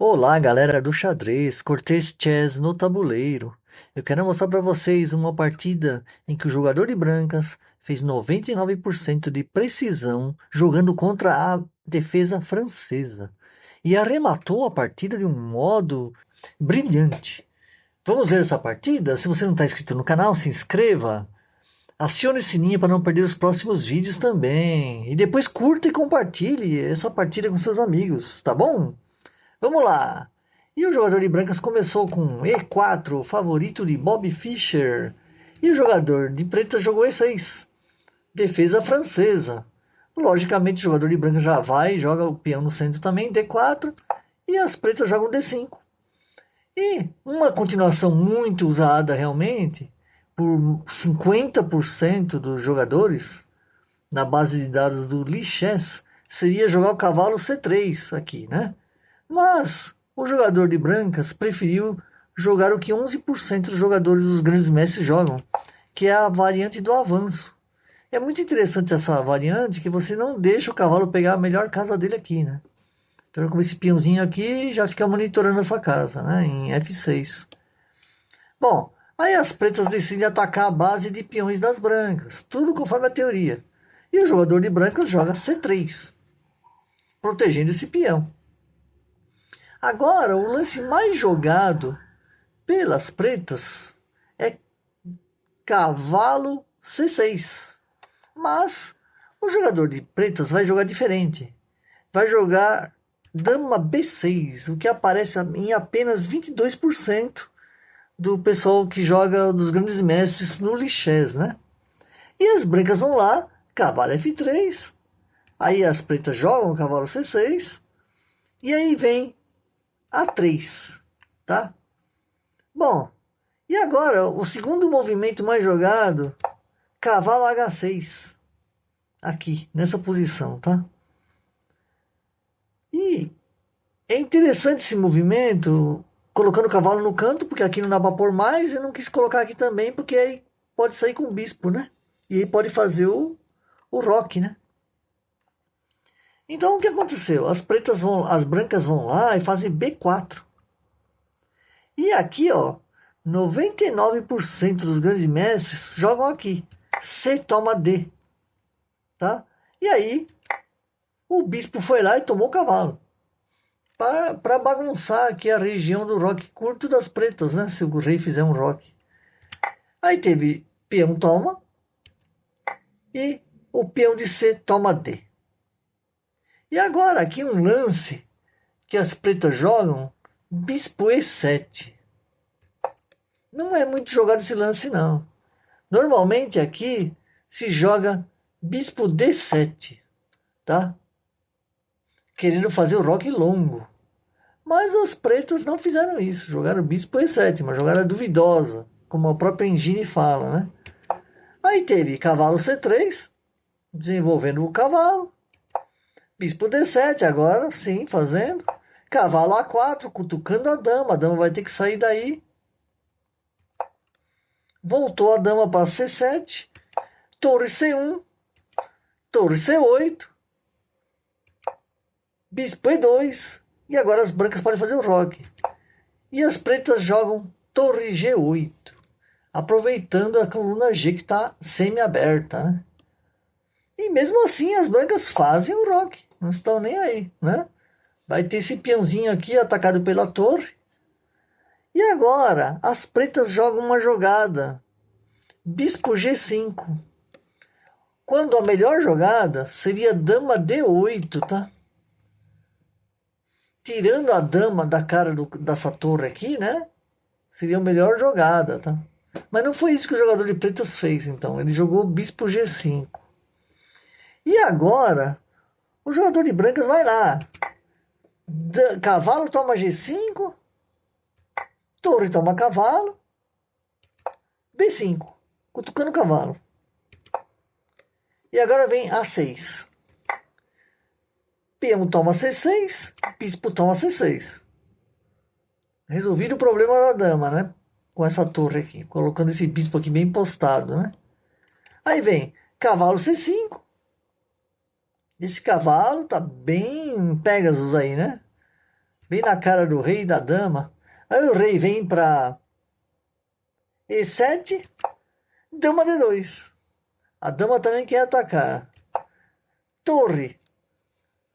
Olá, galera do xadrez, Cortez Chess no tabuleiro. Eu quero mostrar para vocês uma partida em que o jogador de brancas fez 99% de precisão jogando contra a defesa francesa e arrematou a partida de um modo brilhante. Vamos ver essa partida? Se você não está inscrito no canal, se inscreva, acione o sininho para não perder os próximos vídeos também. E depois curta e compartilhe essa partida com seus amigos, tá bom? Vamos lá! E o jogador de brancas começou com E4, o favorito de Bob Fischer. E o jogador de pretas jogou E6, defesa francesa. Logicamente, o jogador de brancas já vai e joga o peão no centro também, D4. E as pretas jogam D5. E uma continuação muito usada realmente por 50% dos jogadores na base de dados do Lichess seria jogar o cavalo C3 aqui, né? Mas o jogador de brancas preferiu jogar o que 11% dos jogadores dos grandes mestres jogam, que é a variante do avanço. É muito interessante essa variante que você não deixa o cavalo pegar a melhor casa dele aqui, né? Então, com esse peãozinho aqui, já fica monitorando essa casa, né? Em F6. Bom, aí as pretas decidem atacar a base de peões das brancas, tudo conforme a teoria. E o jogador de brancas joga C3, protegendo esse peão. Agora, o lance mais jogado pelas pretas é cavalo C6. Mas o jogador de pretas vai jogar diferente. Vai jogar dama B6, o que aparece em apenas 22% do pessoal que joga dos grandes mestres no Lichess, né? E as brancas vão lá, cavalo F3, aí as pretas jogam cavalo C6, e aí vem A3, tá? Bom, e agora, o segundo movimento mais jogado, cavalo H6. Aqui, nessa posição, tá? E é interessante esse movimento, colocando o cavalo no canto, porque aqui não dá para pôr mais, e não quis colocar aqui também, porque aí pode sair com o bispo, né? E aí pode fazer o roque, né? Então o que aconteceu? As brancas vão lá e fazem B4. E aqui, ó, 99% dos grandes mestres jogam aqui. C toma D, tá? E aí, o bispo foi lá e tomou o cavalo. Para bagunçar aqui a região do roque curto das pretas, né? Se o rei fizer um roque. Aí teve peão toma e o peão de C toma D. E agora aqui um lance que as pretas jogam, bispo E7. Não é muito jogado esse lance, não. Normalmente aqui se joga bispo D7, tá? Querendo fazer o roque longo. Mas as pretas não fizeram isso. Jogaram bispo E7, mas jogaram duvidosa, como a própria engine fala, né? Aí teve cavalo C3, desenvolvendo o cavalo. Bispo D7 agora, sim, fazendo. Cavalo A4, cutucando a dama. A dama vai ter que sair daí. Voltou a dama para C7. Torre C1. Torre C8. Bispo E2. E agora as brancas podem fazer o roque. E as pretas jogam torre G8. Aproveitando a coluna G que está semi-aberta, né? E mesmo assim as brancas fazem o roque. Não estão nem aí, né? Vai ter esse peãozinho aqui atacado pela torre. E agora as pretas jogam uma jogada. Bispo G5. Quando a melhor jogada seria dama D8, tá? Tirando a dama da cara dessa torre aqui, né? Seria a melhor jogada, tá? Mas não foi isso que o jogador de pretas fez, então. Ele jogou bispo G5. E agora, o jogador de brancas vai lá. Cavalo toma G5. Torre toma cavalo. B5. Cutucando o cavalo. E agora vem A6. Peão toma C6. Bispo toma C6. Resolvido o problema da dama, né? Com essa torre aqui. Colocando esse bispo aqui bem postado, né? Aí vem cavalo C5. Esse cavalo tá bem Pegasus aí, né? vem na cara do rei e da dama. Aí o rei vem para E7, dama D2. A dama também quer atacar. Torre.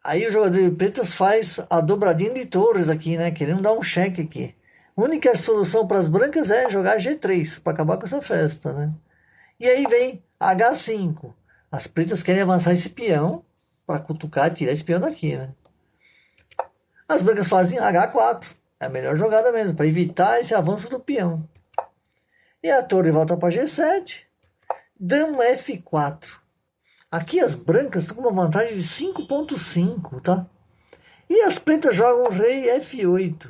Aí o jogador de pretas faz a dobradinha de torres aqui, né? Querendo dar um cheque aqui. A única solução para as brancas é jogar G3 para acabar com essa festa, né? E aí vem H5. As pretas querem avançar esse peão para cutucar e tirar esse peão daqui, né? As brancas fazem H4. É a melhor jogada mesmo, para evitar esse avanço do peão. E a torre volta para G7. Dama F4. Aqui as brancas estão com uma vantagem de 5,5, tá? E as pretas jogam rei F8.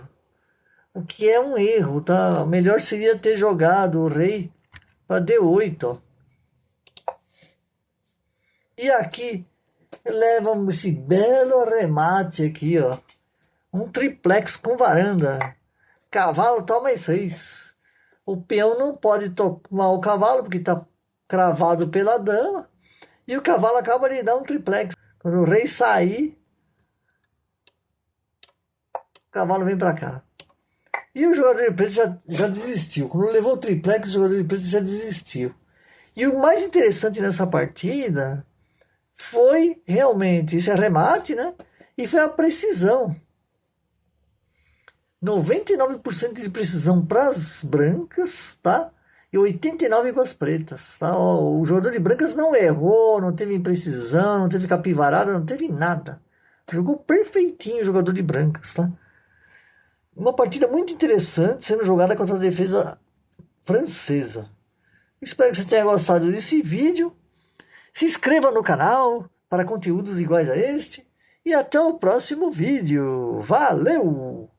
O que é um erro, tá? Melhor seria ter jogado o rei para D8, ó. E aqui leva esse belo arremate aqui, ó. Um triplex com varanda. Cavalo toma 6. O peão não pode tomar o cavalo porque está cravado pela dama. E o cavalo acaba de dar um triplex. Quando o rei sair, o cavalo vem para cá. E o jogador de preto já desistiu. Quando levou o triplex, o jogador de preto já desistiu. E o mais interessante nessa partida foi realmente esse arremate, né? E foi a precisão. 99% de precisão para as brancas, tá? E 89% para as pretas, tá? Ó, o jogador de brancas não errou, não teve imprecisão, não teve capivarada, não teve nada. Jogou perfeitinho o jogador de brancas, tá? Uma partida muito interessante sendo jogada contra a defesa francesa. Espero que você tenha gostado desse vídeo. Se inscreva no canal para conteúdos iguais a este. E até o próximo vídeo. Valeu!